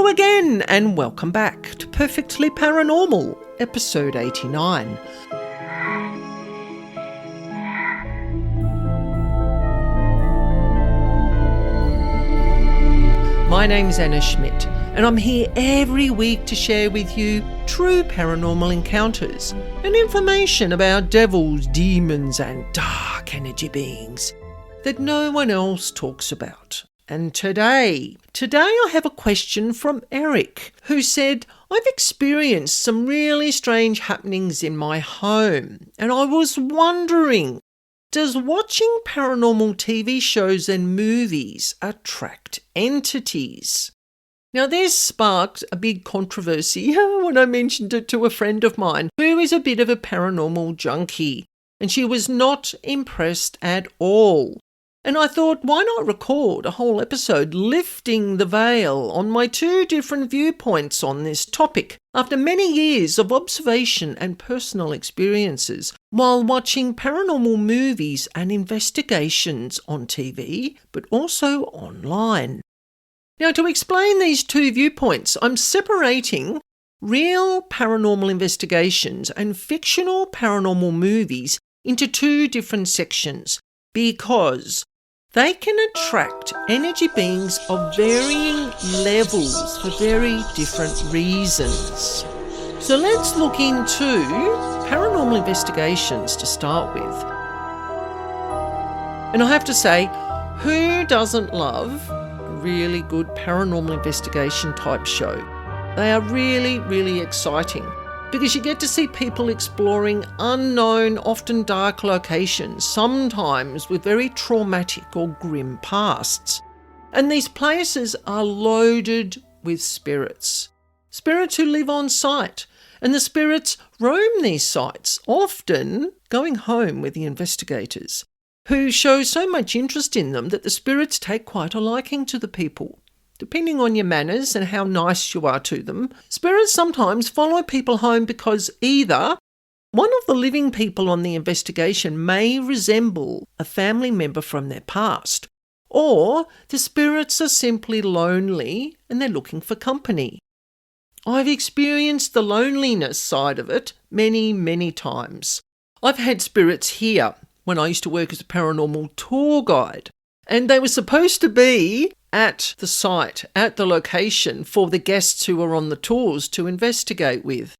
Hello again and welcome back to Perfectly Paranormal, episode 89. My name's Annaschmidt and I'm here every week to share with you true paranormal encounters and information about devils, demons and dark energy beings that no one else talks about. And today I have a question from Eric, who said, I've experienced some really strange happenings in my home, and I was wondering, does watching paranormal TV shows and movies attract entities? Now, this sparked a big controversy when I mentioned it to a friend of mine who is a bit of a paranormal junkie, and she was not impressed at all. And I thought, why not record a whole episode lifting the veil on my two different viewpoints on this topic after many years of observation and personal experiences while watching paranormal movies and investigations on TV, but also online. Now, to explain these two viewpoints, I'm separating real paranormal investigations and fictional paranormal movies into two different sections because they can attract energy beings of varying levels for very different reasons. So let's look into paranormal investigations to start with. And I have to say, who doesn't love a really good paranormal investigation type show? They are really, really exciting because you get to see people exploring unknown, often dark locations, sometimes with very traumatic or grim pasts. And these places are loaded with spirits who live on site. And the spirits roam these sites, often going home with the investigators, who show so much interest in them that the spirits take quite a liking to the people. Depending on your manners and how nice you are to them, spirits sometimes follow people home because either one of the living people on the investigation may resemble a family member from their past, or the spirits are simply lonely and they're looking for company. I've experienced the loneliness side of it many, many times. I've had spirits here when I used to work as a paranormal tour guide, and they were supposed to be at the site, at the location for the guests who were on the tours to investigate with.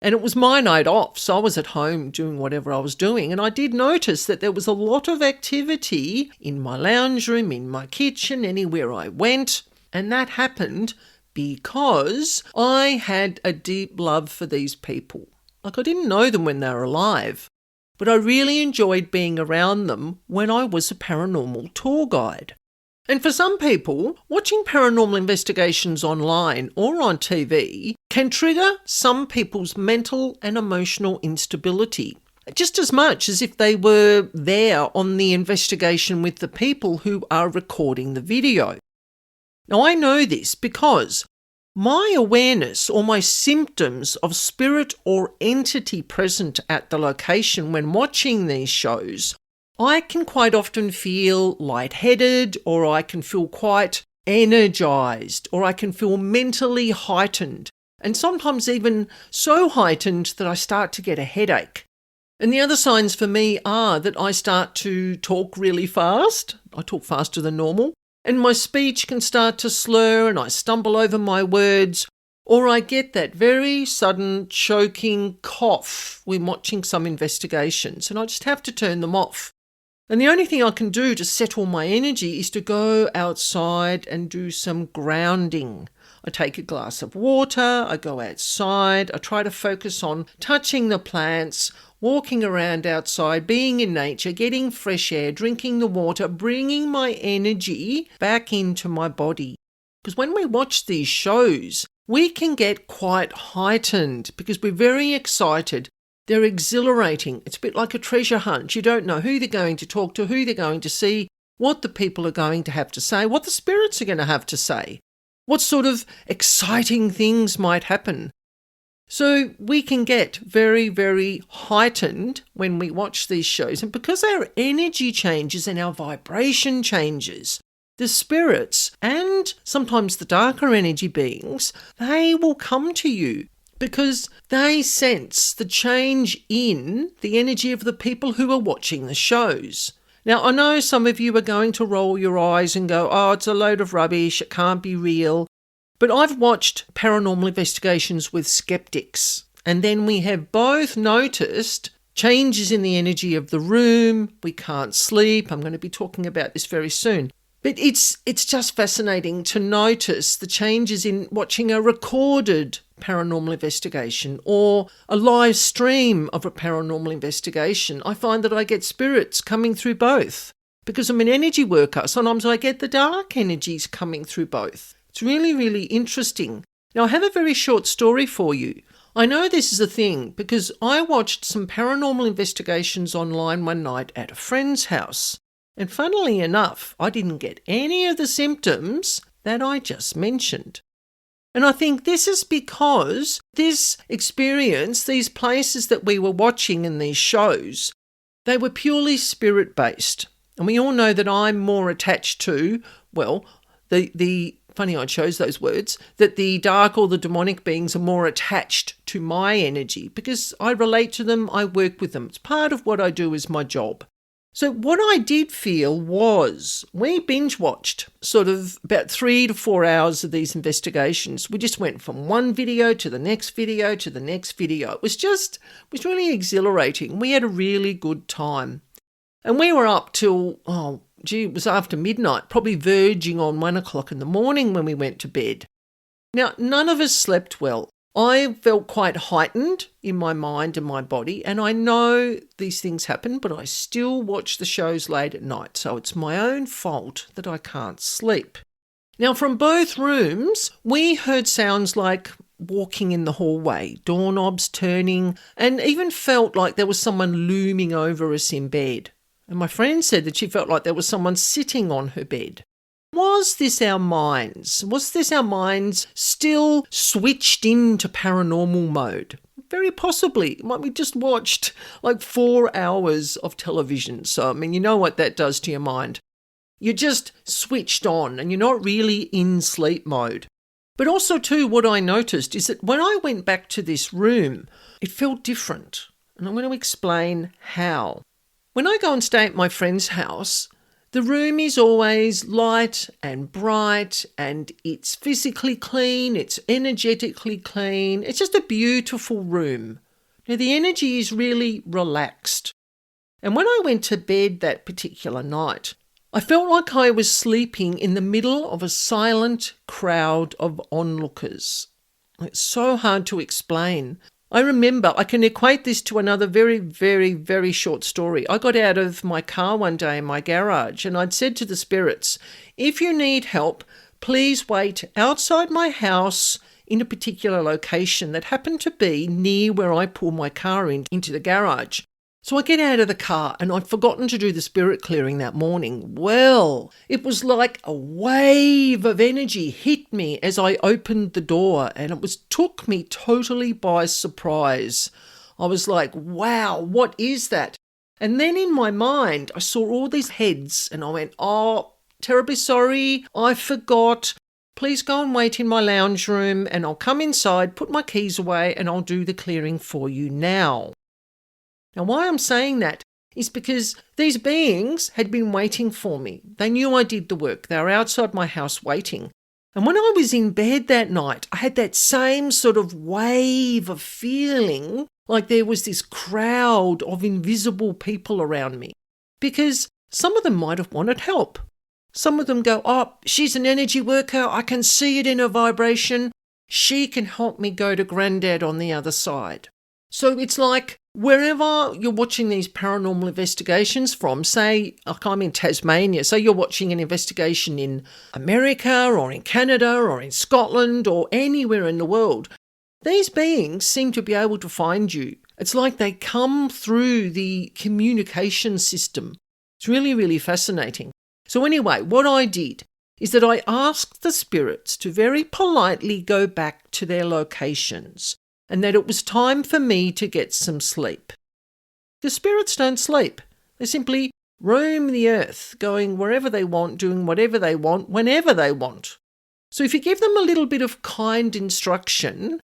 And it was my night off, so I was at home doing whatever I was doing, and I did notice that there was a lot of activity in my lounge room, in my kitchen, anywhere I went, and that happened because I had a deep love for these people. Like, I didn't know them when they were alive, but I really enjoyed being around them when I was a paranormal tour guide. And for some people, watching paranormal investigations online or on TV can trigger some people's mental and emotional instability, just as much as if they were there on the investigation with the people who are recording the video. Now, I know this because my awareness or my symptoms of spirit or entity present at the location when watching these shows, I can quite often feel lightheaded, or I can feel quite energized, or I can feel mentally heightened, and sometimes even so heightened that I start to get a headache. And the other signs for me are that I start to talk really fast. I talk faster than normal, and my speech can start to slur and I stumble over my words, or I get that very sudden choking cough when watching some investigations, and I just have to turn them off. And the only thing I can do to settle my energy is to go outside and do some grounding. I take a glass of water, I go outside, I try to focus on touching the plants, walking around outside, being in nature, getting fresh air, drinking the water, bringing my energy back into my body. Because when we watch these shows, we can get quite heightened because we're very excited. They're exhilarating. It's a bit like a treasure hunt. You don't know who they're going to talk to, who they're going to see, what the people are going to have to say, what the spirits are going to have to say, what sort of exciting things might happen. So we can get very, very heightened when we watch these shows. And because our energy changes and our vibration changes, the spirits and and sometimes the darker energy beings, they will come to you because they sense the change in the energy of the people who are watching the shows. Now, I know some of you are going to roll your eyes and go, oh, it's a load of rubbish, it can't be real. But I've watched paranormal investigations with skeptics, and then we have both noticed changes in the energy of the room. We can't sleep. I'm going to be talking about this very soon. But it's just fascinating to notice the changes in watching a recorded paranormal investigation or a live stream of a paranormal investigation. I find that I get spirits coming through both. Because I'm an energy worker, sometimes I get the dark energies coming through both. It's really, really interesting. Now, I have a very short story for you. I know this is a thing because I watched some paranormal investigations online one night at a friend's house. And funnily enough, I didn't get any of the symptoms that I just mentioned. And I think this is because this experience, these places that we were watching in these shows, they were purely spirit-based. And we all know that I'm more attached to, well, the funny I chose those words, that the dark or the demonic beings are more attached to my energy because I relate to them, I work with them. It's part of what I do as my job. So what I did feel was we binge watched sort of about 3 to 4 hours of these investigations. We just went from one video to the next video to the next video. It was really exhilarating. We had a really good time. And we were up till, it was after midnight, probably verging on 1 o'clock in the morning when we went to bed. Now, none of us slept well. I felt quite heightened in my mind and my body, and I know these things happen, but I still watch the shows late at night, so it's my own fault that I can't sleep. Now, from both rooms, we heard sounds like walking in the hallway, doorknobs turning, and even felt like there was someone looming over us in bed. And my friend said that she felt like there was someone sitting on her bed. Was this our minds? Was this our minds still switched into paranormal mode? Very possibly. We just watched like 4 hours of television. So, you know what that does to your mind. You're just switched on and you're not really in sleep mode. But also too, what I noticed is that when I went back to this room, it felt different. And I'm going to explain how. When I go and stay at my friend's house, the room is always light and bright and it's physically clean, it's energetically clean. It's just a beautiful room. Now, the energy is really relaxed. And when I went to bed that particular night, I felt like I was sleeping in the middle of a silent crowd of onlookers. It's so hard to explain. I remember, I can equate this to another very, very, very short story. I got out of my car one day in my garage and I'd said to the spirits, if you need help, please wait outside my house in a particular location that happened to be near where I pull my car into the garage. So I get out of the car and I'd forgotten to do the spirit clearing that morning. Well, it was like a wave of energy hit me as I opened the door and it took me totally by surprise. I was like, wow, what is that? And then in my mind, I saw all these heads and I went, oh, terribly sorry, I forgot. Please go and wait in my lounge room and I'll come inside, put my keys away and I'll do the clearing for you now. Now, why I'm saying that is because these beings had been waiting for me. They knew I did the work. They were outside my house waiting. And when I was in bed that night, I had that same sort of wave of feeling like there was this crowd of invisible people around me. Because some of them might have wanted help. Some of them go, oh, she's an energy worker. I can see it in her vibration. She can help me go to Grandad on the other side. So it's like wherever you're watching these paranormal investigations from, say, like I'm in Tasmania, so you're watching an investigation in America or in Canada or in Scotland or anywhere in the world, these beings seem to be able to find you. It's like they come through the communication system. It's really, really fascinating. So anyway, what I did is that I asked the spirits to very politely go back to their locations and that it was time for me to get some sleep. The spirits don't sleep. They simply roam the earth, going wherever they want, doing whatever they want, whenever they want. So if you give them a little bit of kind instruction,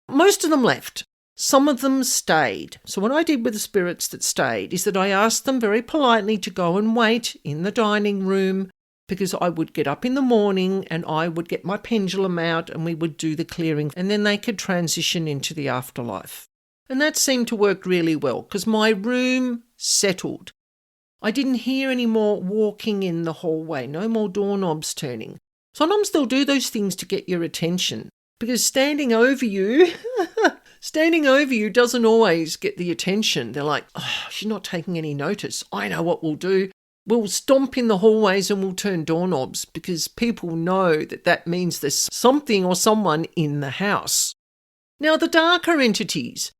most of them left. Some of them stayed. So what I did with the spirits that stayed is that I asked them very politely to go and wait in the dining room, because I would get up in the morning and I would get my pendulum out and we would do the clearing, and then they could transition into the afterlife. And that seemed to work really well because my room settled. I didn't hear any more walking in the hallway, no more doorknobs turning. Sometimes they'll do those things to get your attention, because standing over you doesn't always get the attention. They're like, oh, she's not taking any notice. I know what we'll do. We'll stomp in the hallways and we'll turn doorknobs, because people know that means there's something or someone in the house. Now, the darker entities,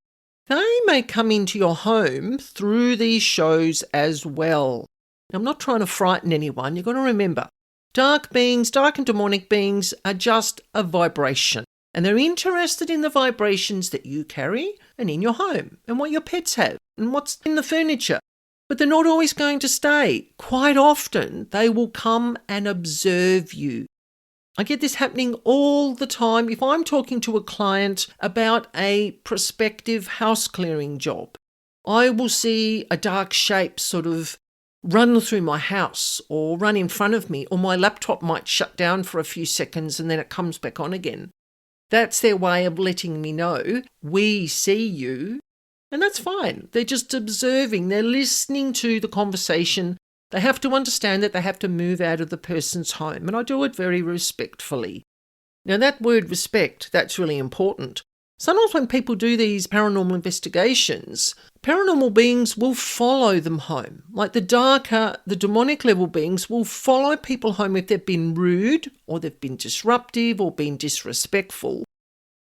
they may come into your home through these shows as well. I'm not trying to frighten anyone. You've got to remember, dark beings, dark and demonic beings are just a vibration. And they're interested in the vibrations that you carry and in your home and what your pets have and what's in the furniture. But they're not always going to stay. Quite often, they will come and observe you. I get this happening all the time. If I'm talking to a client about a prospective house clearing job, I will see a dark shape sort of run through my house or run in front of me, or my laptop might shut down for a few seconds and then it comes back on again. That's their way of letting me know, we see you. And that's fine. They're just observing. They're listening to the conversation. They have to understand that they have to move out of the person's home. And I do it very respectfully. Now, that word respect, that's really important. Sometimes when people do these paranormal investigations, paranormal beings will follow them home. Like the darker, the demonic level beings will follow people home if they've been rude or they've been disruptive or been disrespectful.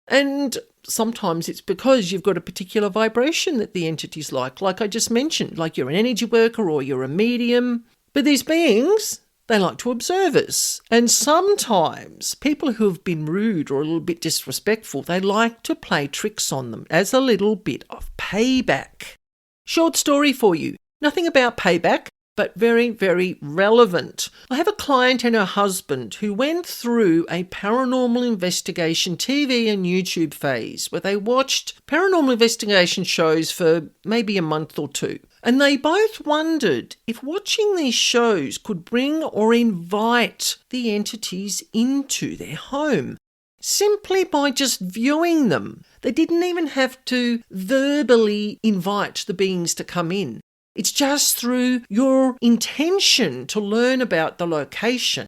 And sometimes it's because you've got a particular vibration that the entity's like I just mentioned, like you're an energy worker or you're a medium. But these beings, they like to observe us. And sometimes people who have been rude or a little bit disrespectful, they like to play tricks on them as a little bit of payback. Short story for you. Nothing about payback, but very, very relevant. I have a client and her husband who went through a paranormal investigation TV and YouTube phase where they watched paranormal investigation shows for maybe a month or two. And they both wondered if watching these shows could bring or invite the entities into their home, simply by just viewing them. They didn't even have to verbally invite the beings to come in. It's just through your intention to learn about the location.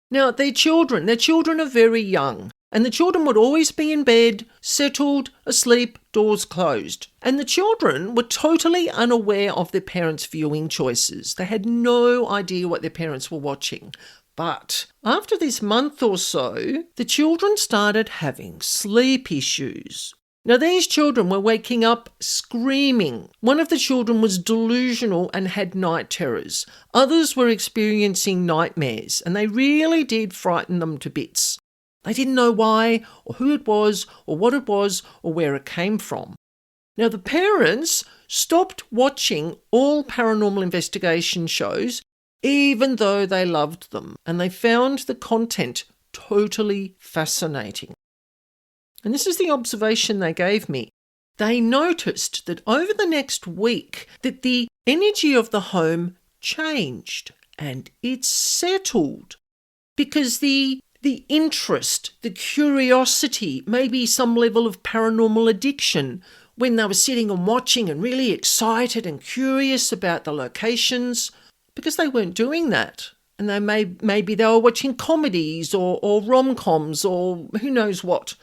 Now, their children are very young, and the children would always be in bed, settled, asleep, doors closed. And the children were totally unaware of their parents' viewing choices. They had no idea what their parents were watching. But after this month or so, the children started having sleep issues. Now, these children were waking up screaming. One of the children was delusional and had night terrors. Others were experiencing nightmares, and they really did frighten them to bits. They didn't know why, or who it was, or what it was, or where it came from. Now, the parents stopped watching all paranormal investigation shows, even though they loved them, and they found the content totally fascinating. And this is the observation they gave me. They noticed that over the next week that the energy of the home changed and it settled, because the interest, the curiosity, maybe some level of paranormal addiction, when they were sitting and watching and really excited and curious about the locations, because they weren't doing that. And maybe they were watching comedies or rom-coms or who knows what.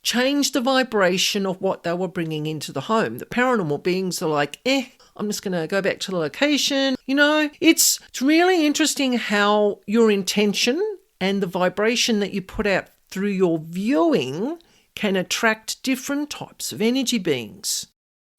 Changed the vibration of what they were bringing into the home. The paranormal beings are like, I'm just going to go back to the location. You know, it's really interesting how your intention and the vibration that you put out through your viewing can attract different types of energy beings.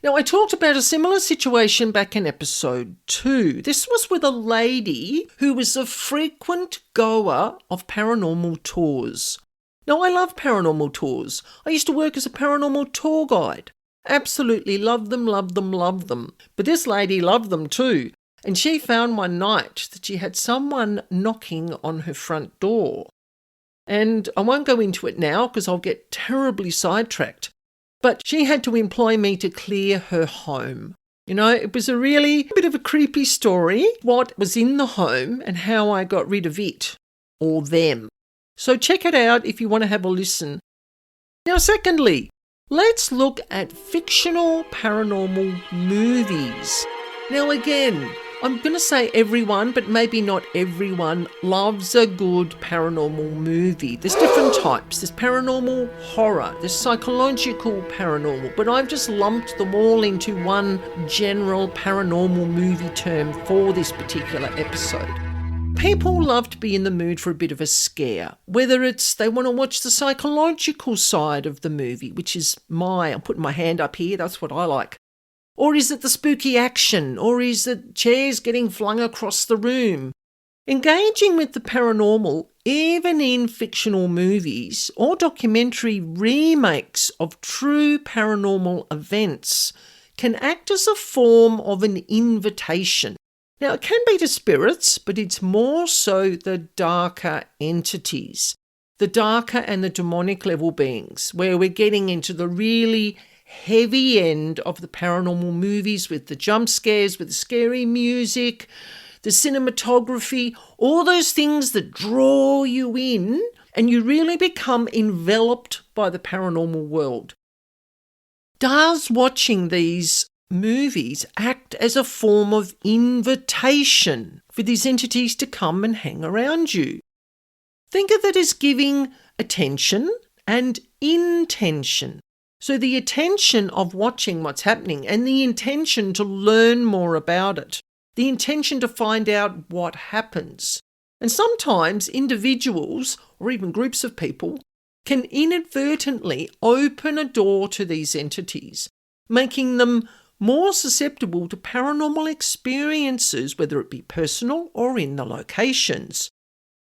Now, I talked about a similar situation back in episode 2. This was with a lady who was a frequent goer of paranormal tours. Now, I love paranormal tours. I used to work as a paranormal tour guide. Absolutely love them, love them, love them. But this lady loved them too. And she found one night that she had someone knocking on her front door. And I won't go into it now because I'll get terribly sidetracked. But she had to employ me to clear her home. You know, it was a really bit of a creepy story, what was in the home and how I got rid of it or them. So check it out if you want to have a listen. Now, secondly, let's look at fictional paranormal movies. Now, again, I'm going to say everyone, but maybe not everyone, loves a good paranormal movie. There's different types. There's paranormal horror, there's psychological paranormal, but I've just lumped them all into one general paranormal movie term for this particular episode. People love to be in the mood for a bit of a scare, whether it's they want to watch the psychological side of the movie, which is I'm putting my hand up here, that's what I like. Or is it the spooky action? Or is it chairs getting flung across the room? Engaging with the paranormal, even in fictional movies or documentary remakes of true paranormal events, can act as a form of an invitation. Now, it can be to spirits, but it's more so the darker entities, the darker and the demonic level beings, where we're getting into the really heavy end of the paranormal movies with the jump scares, with the scary music, the cinematography, all those things that draw you in and you really become enveloped by the paranormal world. Does watching these movies act as a form of invitation for these entities to come and hang around you? Think of it as giving attention and intention. So the attention of watching what's happening and the intention to learn more about it, the intention to find out what happens. And sometimes individuals or even groups of people can inadvertently open a door to these entities, making them more susceptible to paranormal experiences, whether it be personal or in the locations.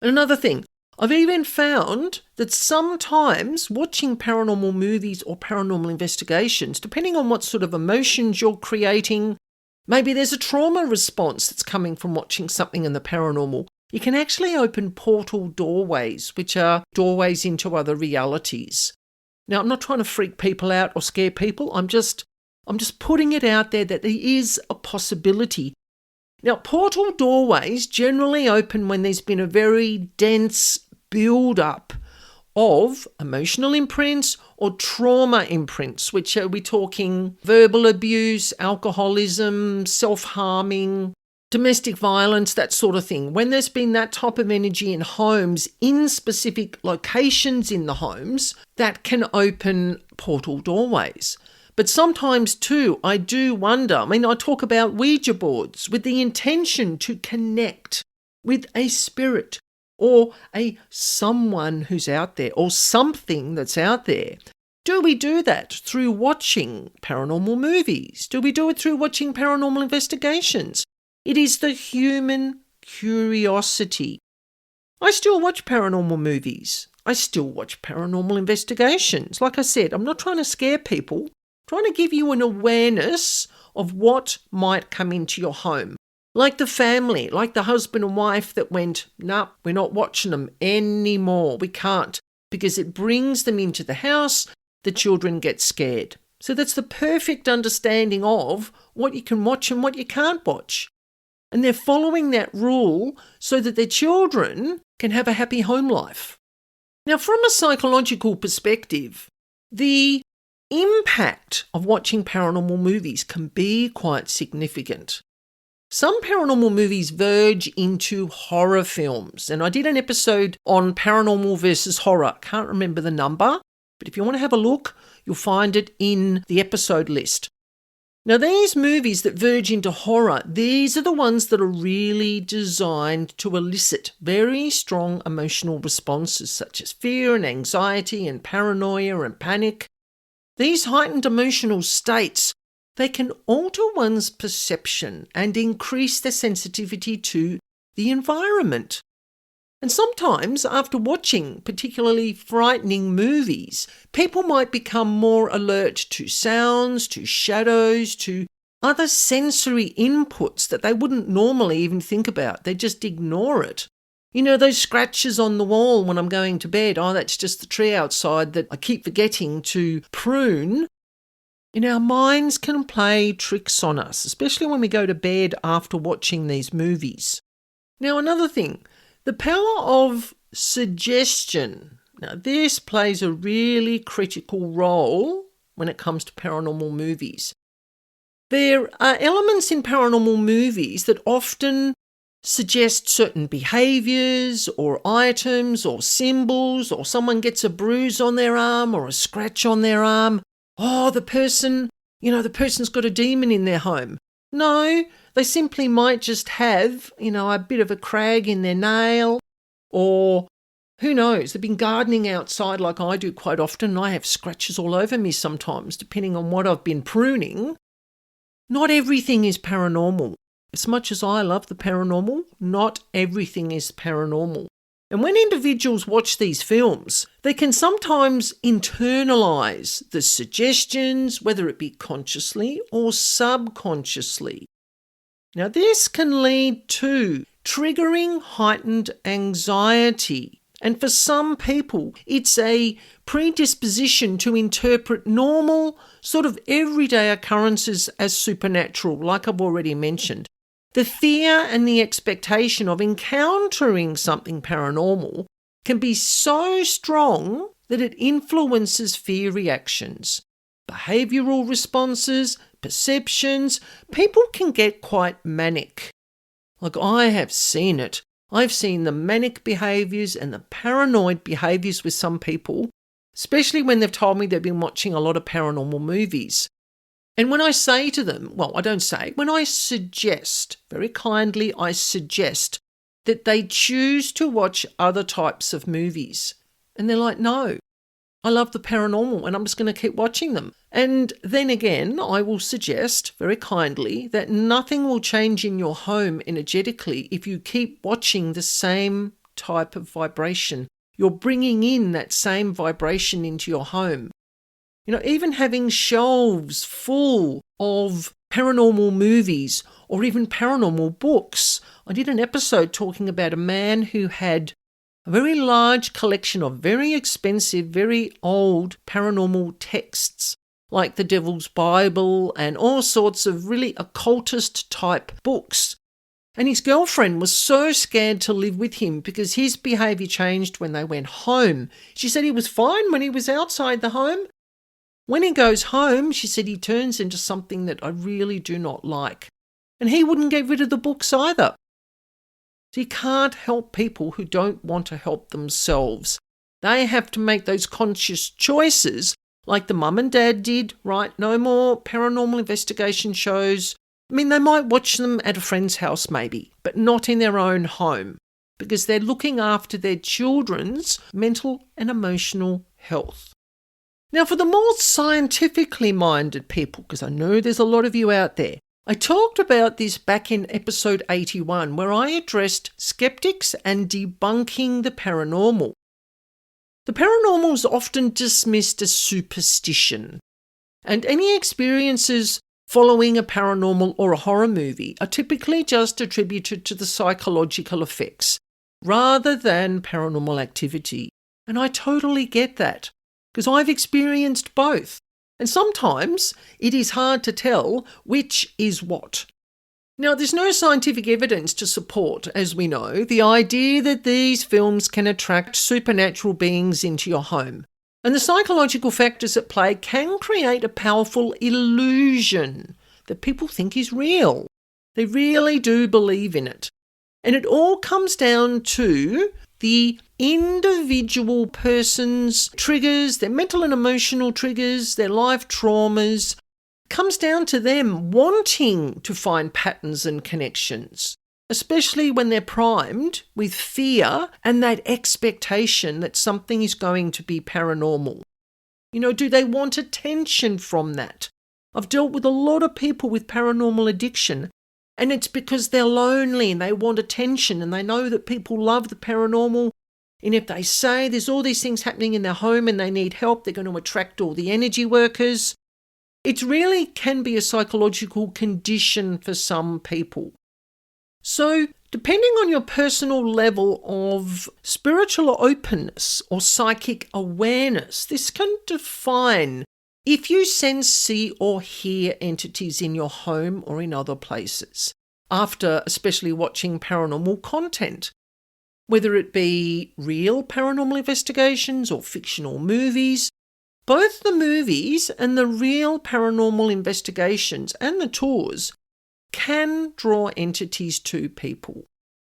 And another thing, I've even found that sometimes watching paranormal movies or paranormal investigations, depending on what sort of emotions you're creating, maybe there's a trauma response that's coming from watching something in the paranormal, you can actually open portal doorways, which are doorways into other realities. Now, I'm not trying to freak people out or scare people. I'm just putting it out there that there is a possibility. Now, portal doorways generally open when there's been a very dense build-up of emotional imprints or trauma imprints, which are we talking verbal abuse, alcoholism, self-harming, domestic violence, that sort of thing. When there's been that type of energy in homes, in specific locations in the homes, that can open portal doorways. But sometimes too, I do wonder, I talk about Ouija boards with the intention to connect with a spirit or someone who's out there or something that's out there. Do we do that through watching paranormal movies? Do we do it through watching paranormal investigations? It is the human curiosity. I still watch paranormal movies. I still watch paranormal investigations. Like I said, I'm not trying to scare people. I'm trying to give you an awareness of what might come into your home. Like the family, like the husband and wife that went, nah, we're not watching them anymore. We can't, because it brings them into the house. The children get scared. So that's the perfect understanding of what you can watch and what you can't watch. And they're following that rule so that their children can have a happy home life. Now, from a psychological perspective, the impact of watching paranormal movies can be quite significant. Some paranormal movies verge into horror films, and I did an episode on paranormal versus horror. Can't remember the number, but if you want to have a look, you'll find it in the episode list. Now, these movies that verge into horror, these are the ones that are really designed to elicit very strong emotional responses such as fear and anxiety and paranoia and panic. These heightened emotional states, they can alter one's perception and increase their sensitivity to the environment. And sometimes, after watching particularly frightening movies, people might become more alert to sounds, to shadows, to other sensory inputs that they wouldn't normally even think about. They just ignore it. You know, those scratches on the wall when I'm going to bed, oh, that's just the tree outside that I keep forgetting to prune. You know, our minds can play tricks on us, especially when we go to bed after watching these movies. Now, another thing, the power of suggestion. Now, this plays a really critical role when it comes to paranormal movies. There are elements in paranormal movies that often suggest certain behaviours or items or symbols, or someone gets a bruise on their arm or a scratch on their arm. Oh, the person's got a demon in their home. No, they simply might just have, a bit of a crag in their nail, or who knows, they've been gardening outside like I do quite often. I have scratches all over me sometimes, depending on what I've been pruning. Not everything is paranormal. As much as I love the paranormal, not everything is paranormal. And when individuals watch these films, they can sometimes internalise the suggestions, whether it be consciously or subconsciously. Now, this can lead to triggering heightened anxiety. And for some people, it's a predisposition to interpret normal, sort of everyday occurrences as supernatural, like I've already mentioned. The fear and the expectation of encountering something paranormal can be so strong that it influences fear reactions, behavioural responses, perceptions. People can get quite manic. Like, I have seen it. I've seen the manic behaviours and the paranoid behaviours with some people, especially when they've told me they've been watching a lot of paranormal movies. And when I say to them, when I suggest, very kindly, I suggest that they choose to watch other types of movies. And they're like, no, I love the paranormal and I'm just going to keep watching them. And then again, I will suggest very kindly that nothing will change in your home energetically if you keep watching the same type of vibration. You're bringing in that same vibration into your home. Even having shelves full of paranormal movies or even paranormal books. I did an episode talking about a man who had a very large collection of very expensive, very old paranormal texts, like the Devil's Bible and all sorts of really occultist type books. And his girlfriend was so scared to live with him because his behaviour changed when they went home. She said he was fine when he was outside the home. When he goes home, she said he turns into something that I really do not like. And he wouldn't get rid of the books either. So you can't help people who don't want to help themselves. They have to make those conscious choices like the mum and dad did, right? No more paranormal investigation shows. They might watch them at a friend's house maybe, but not in their own home because they're looking after their children's mental and emotional health. Now, for the more scientifically minded people, because I know there's a lot of you out there, I talked about this back in episode 81, where I addressed skeptics and debunking the paranormal. The paranormal is often dismissed as superstition, and any experiences following a paranormal or a horror movie are typically just attributed to the psychological effects rather than paranormal activity. And I totally get that, because I've experienced both. And sometimes it is hard to tell which is what. Now, there's no scientific evidence to support, as we know, the idea that these films can attract supernatural beings into your home. And the psychological factors at play can create a powerful illusion that people think is real. They really do believe in it. And it all comes down to the individual person's triggers, their mental and emotional triggers, their life traumas. It comes down to them wanting to find patterns and connections, especially when they're primed with fear and that expectation that something is going to be paranormal. Do they want attention from that? I've dealt with a lot of people with paranormal addiction, and it's because they're lonely and they want attention and they know that people love the paranormal. And if they say there's all these things happening in their home and they need help, they're going to attract all the energy workers. It really can be a psychological condition for some people. So Depending on your personal level of spiritual openness or psychic awareness, this can define if you sense, see or hear entities in your home or in other places, after especially watching paranormal content. Whether it be real paranormal investigations or fictional movies, both the movies and the real paranormal investigations and the tours can draw entities to people.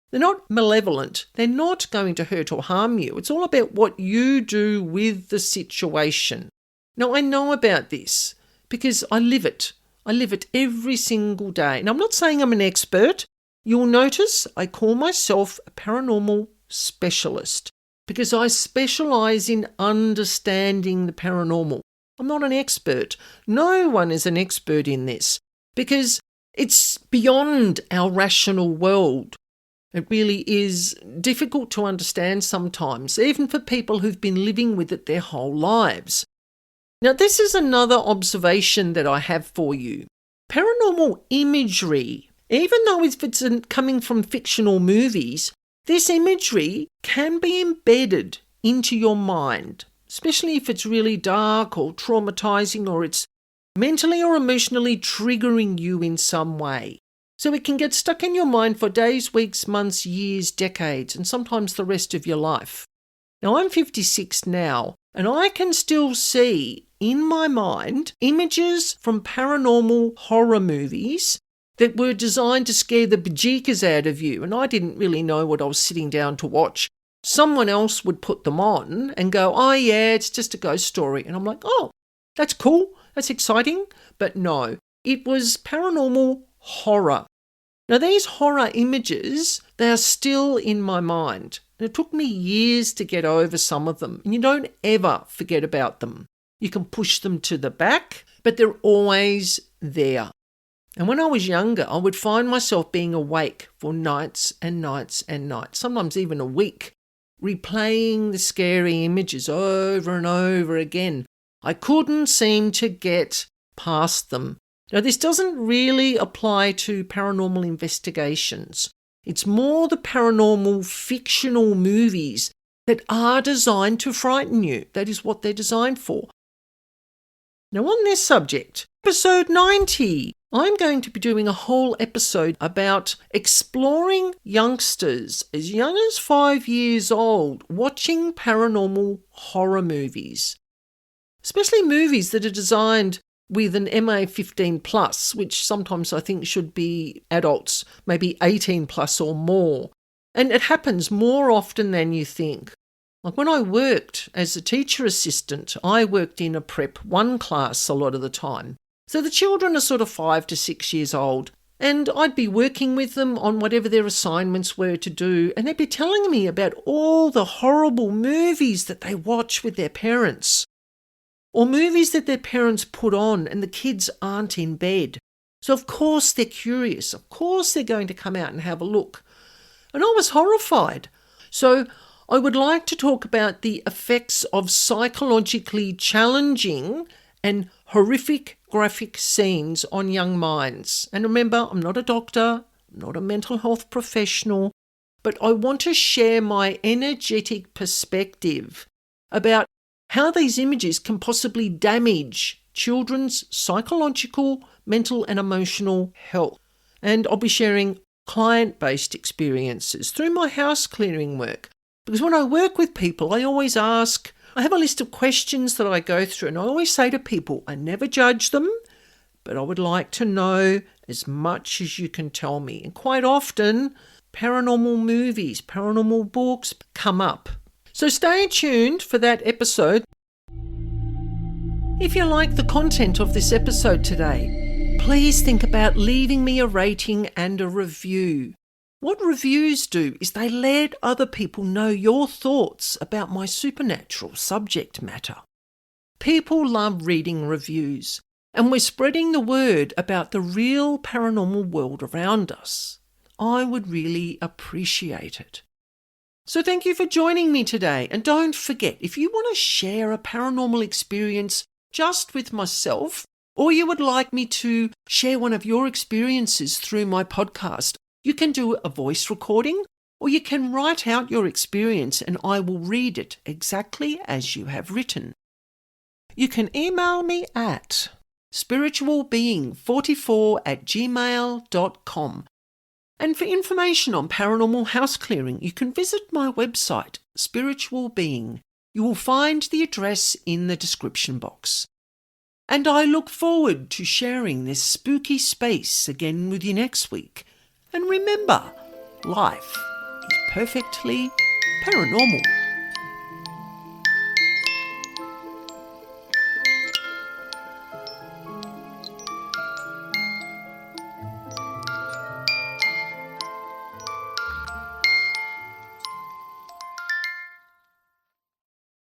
They're not malevolent. They're not going to hurt or harm you. It's all about what you do with the situation. Now, I know about this because I live it. I live it every single day. And I'm not saying I'm an expert. You'll notice I call myself a paranormal specialist because I specialise in understanding the paranormal. I'm not an expert. No one is an expert in this because it's beyond our rational world. It really is difficult to understand sometimes, even for people who've been living with it their whole lives. Now, this is another observation that I have for you. Paranormal imagery, even though if it's coming from fictional movies, this imagery can be embedded into your mind, especially if it's really dark or traumatizing or it's mentally or emotionally triggering you in some way. So it can get stuck in your mind for days, weeks, months, years, decades, and sometimes the rest of your life. Now, I'm 56 now, and I can still see in my mind images from paranormal horror movies that were designed to scare the bejeekers out of you, and I didn't really know what I was sitting down to watch. Someone else would put them on and go, oh yeah, it's just a ghost story. And I'm like, oh, that's cool, that's exciting. But no, it was paranormal horror. Now, these horror images, they are still in my mind. And it took me years to get over some of them. And you don't ever forget about them. You can push them to the back, but they're always there. And when I was younger, I would find myself being awake for nights and nights and nights, sometimes even a week, replaying the scary images over and over again. I couldn't seem to get past them. Now, this doesn't really apply to paranormal investigations. It's more the paranormal fictional movies that are designed to frighten you. That is what they're designed for. Now, on this subject, episode 90, I'm going to be doing a whole episode about exploring youngsters as young as 5 years old watching paranormal horror movies, especially movies that are designed with an MA 15 plus, which sometimes I think should be adults, maybe 18 plus or more. And it happens more often than you think. Like when I worked as a teacher assistant, I worked in a Prep 1 class a lot of the time. So the children are sort of 5 to 6 years old, and I'd be working with them on whatever their assignments were to do, and they'd be telling me about all the horrible movies that they watch with their parents, or movies that their parents put on and the kids aren't in bed. So of course they're curious. Of course they're going to come out and have a look. And I was horrified. So I would like to talk about the effects of psychologically challenging and horrific graphic scenes on young minds. And remember, I'm not a doctor, I'm not a mental health professional, but I want to share my energetic perspective about how these images can possibly damage children's psychological, mental and emotional health. And I'll be sharing client-based experiences through my house clearing work. Because when I work with people, I always ask, I have a list of questions that I go through, and I always say to people, I never judge them, but I would like to know as much as you can tell me. And quite often, paranormal movies, paranormal books come up. So stay tuned for that episode. If you like the content of this episode today, please think about leaving me a rating and a review. What reviews do is they let other people know your thoughts about my supernatural subject matter. People love reading reviews, and we're spreading the word about the real paranormal world around us. I would really appreciate it. So thank you for joining me today, and don't forget, if you want to share a paranormal experience just with myself, or you would like me to share one of your experiences through my podcast, You can do a voice recording, or you can write out your experience and I will read it exactly as you have written. You can email me at spiritualbeing44@gmail.com. And for information on paranormal house clearing, you can visit my website, Spiritual Being. You will find the address in the description box. And I look forward to sharing this spooky space again with you next week. And remember, life is perfectly paranormal.